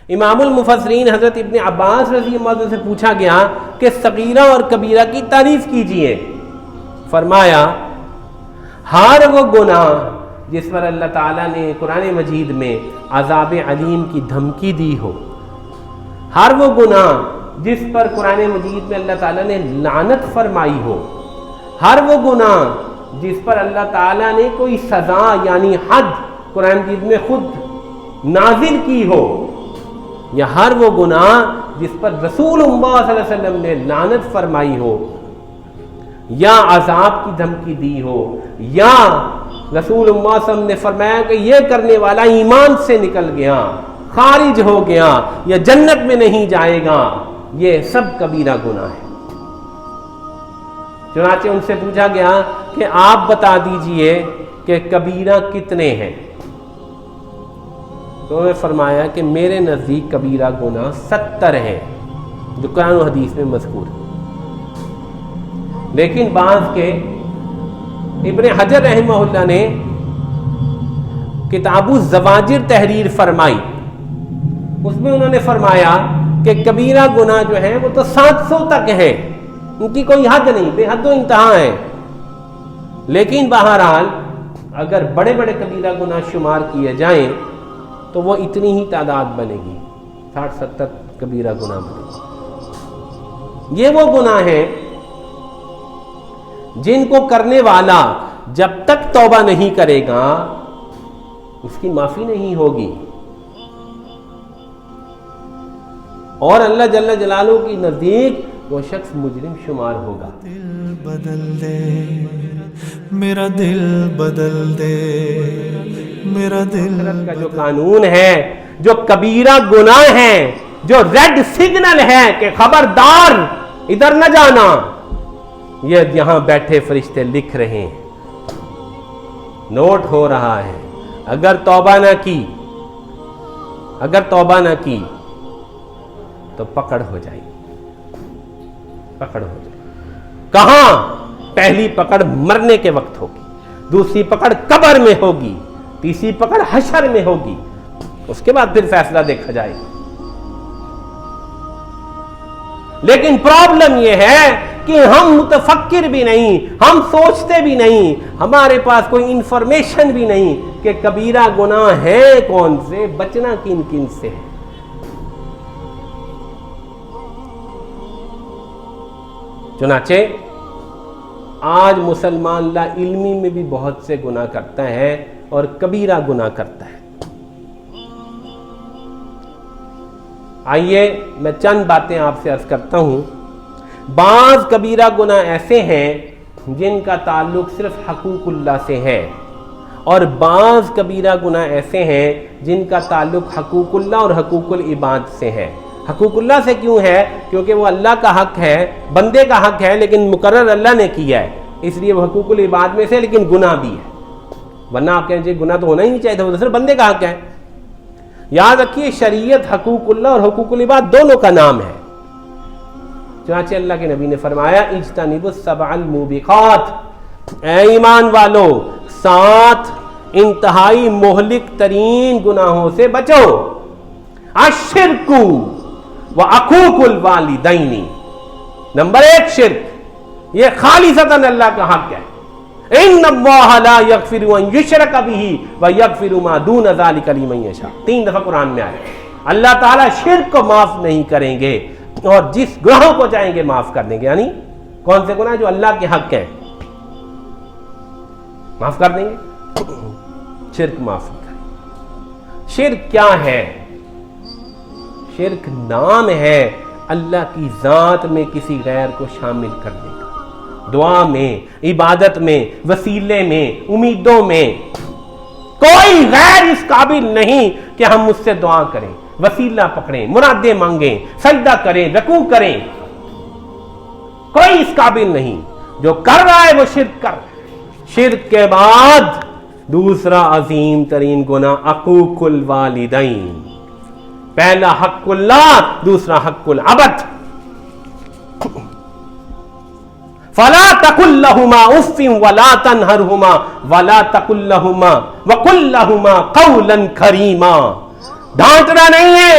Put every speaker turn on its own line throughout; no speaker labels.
امام المفسرین حضرت ابن عباس رضی اللہ عنہ سے پوچھا گیا کہ صغیرہ اور کبیرہ کی تعریف کیجئے. فرمایا ہر وہ گناہ جس پر اللہ تعالیٰ نے قرآن مجید میں عذاب علیم کی دھمکی دی ہو، ہر وہ گناہ جس پر قرآن مجید میں اللہ تعالیٰ نے لعنت فرمائی ہو، ہر وہ گناہ جس پر اللہ تعالیٰ نے کوئی سزا یعنی حد قرآن مجید میں خود نازل کی ہو، یا ہر وہ گناہ جس پر رسول اللہ صلی اللہ علیہ وسلم نے لعنت فرمائی ہو یا عذاب کی دھمکی دی ہو، یا رسول اللہ صلی اللہ علیہ وسلم نے فرمایا کہ یہ کرنے والا ایمان سے نکل گیا، خارج ہو گیا یا جنت میں نہیں جائے گا، یہ سب کبیرہ گناہ ہے. چنانچہ ان سے پوچھا گیا کہ آپ بتا دیجئے کہ کبیرہ کتنے ہیں؟ تو انہوں نے فرمایا کہ میرے نزدیک کبیرہ گناہ 70 ہیں جو قرآن و حدیث میں مذکور ہیں. لیکن بعض کے ابن حجر رحمہ اللہ نے کتاب الزواجر تحریر فرمائی، اس میں انہوں نے فرمایا کہ کبیرہ گناہ جو ہیں وہ تو 700 تک ہیں، ان کی کوئی حد نہیں، بے حد و انتہا ہے. لیکن بہرحال اگر بڑے بڑے کبیرہ گناہ شمار کیے جائیں تو وہ اتنی ہی تعداد بنے گی، 60-70 کبیرہ گناہ بنے گی. یہ وہ گناہ ہیں جن کو کرنے والا جب تک توبہ نہیں کرے گا اس کی معافی نہیں ہوگی، اور اللہ جل جلالہ کی نزدیک وہ شخص مجرم شمار ہوگا.
دل بدل دے میرا دل بدل دے میرا دل
کا جو قانون ہے، جو کبیرہ گناہ ہے، جو ریڈ سگنل ہے کہ خبردار ادھر نہ جانا، یہ یہاں بیٹھے فرشتے لکھ رہے ہیں، نوٹ ہو رہا ہے. اگر توبہ نہ کی تو پکڑ ہو جائے گی، پکڑ ہو جائے گی. کہاں؟ پہلی پکڑ مرنے کے وقت ہوگی، دوسری پکڑ قبر میں ہوگی، تیسری پکڑ حشر میں ہوگی، اس کے بعد پھر فیصلہ دیکھا جائے گا. لیکن پرابلم یہ ہے کہ ہم متفکر بھی نہیں، ہم سوچتے بھی نہیں، ہمارے پاس کوئی انفارمیشن بھی نہیں کہ کبیرہ گناہ ہے کون سے، بچنا کن کن سے ہے. چنانچہ آج مسلمان لا علمی میں بھی بہت سے گناہ کرتا ہے اور کبیرہ گناہ کرتا ہے. آئیے میں چند باتیں آپ سے عرض کرتا ہوں. بعض کبیرہ گناہ ایسے ہیں جن کا تعلق صرف حقوق اللہ سے ہے، اور بعض کبیرہ گناہ ایسے ہیں جن کا تعلق حقوق اللہ اور حقوق العباد سے ہے. حقوق اللہ سے کیوں ہے؟ کیونکہ وہ اللہ کا حق ہے، بندے کا حق ہے، لیکن مقرر اللہ نے کیا ہے، اس لیے وہ حقوق العباد میں سے، لیکن گناہ بھی ہے. ورنہ آپ کہیں جی گناہ تو ہونا ہی نہیں چاہیے تھا، وہ تو صرف بندے کا حق ہے. یاد رکھیے شریعت حقوق اللہ اور حقوق العباد دونوں کا نام ہے. چنانچہ اللہ کے نبی نے فرمایا اجتنبوا السبع الموبقات، اے ایمان والو 7 انتہائی مہلک ترین گناہوں سے بچو. الشرک وعقوق الوالدین، نمبر 1 شرک، یہ خالصتاً اللہ کا حق ہے. ان اللہ لا یغفر ان یشرک بہ ویغفر ما دون ذلک لمن یشاء، 3 دفعہ قرآن میں آیا. اللہ تعالیٰ شرک کو معاف نہیں کریں گے اور جس گناہوں کو چاہیں گے معاف کر دیں گے. یعنی کون سے گناہ؟ جو اللہ کے حق ہیں معاف کر دیں گے، شرک معاف نہیں کریں. شرک کیا ہے؟ شرک نام ہے اللہ کی ذات میں کسی غیر کو شامل کرنے کا، دعا میں، عبادت میں، وسیلے میں، امیدوں میں. کوئی غیر اس قابل نہیں کہ ہم مجھ سے دعا کریں، وسیلہ پکڑیں، مرادیں مانگیں، سجدہ کریں، رکوع کریں. کوئی اس قابل نہیں. جو کر رہا ہے وہ شرک کر رہا ہے. شرک کے بعد دوسرا عظیم ترین گناہ حقوق الوالدین. پہلا حق اللہ، دوسرا حق العبد. فلا تقل لهما اف ولا تنهرهما ولا تقل لهما وقل لهما قولا كريما. ڈانٹنا نہیں ہے،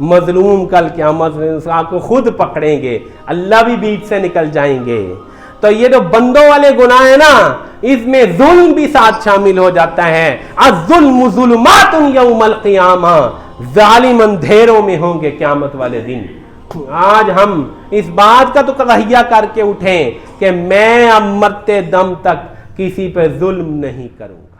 مظلوم کل قیامت میں انسان کو خود پکڑیں گے، اللہ بھی بیچ سے نکل جائیں گے۔ تو یہ جو بندوں والے گناہ ہیں نا، اس میں ظلم بھی ساتھ شامل ہو جاتا ہے۔ الظلم ظلمات یوم القیامہ، ظالم اندھیروں میں ہوں گے قیامت والے دن۔ آج ہم اس بات کا تو تہیہ کر کے اٹھیں کہ میں اب مرتے دم تک کسی پہ ظلم نہیں کروں گا۔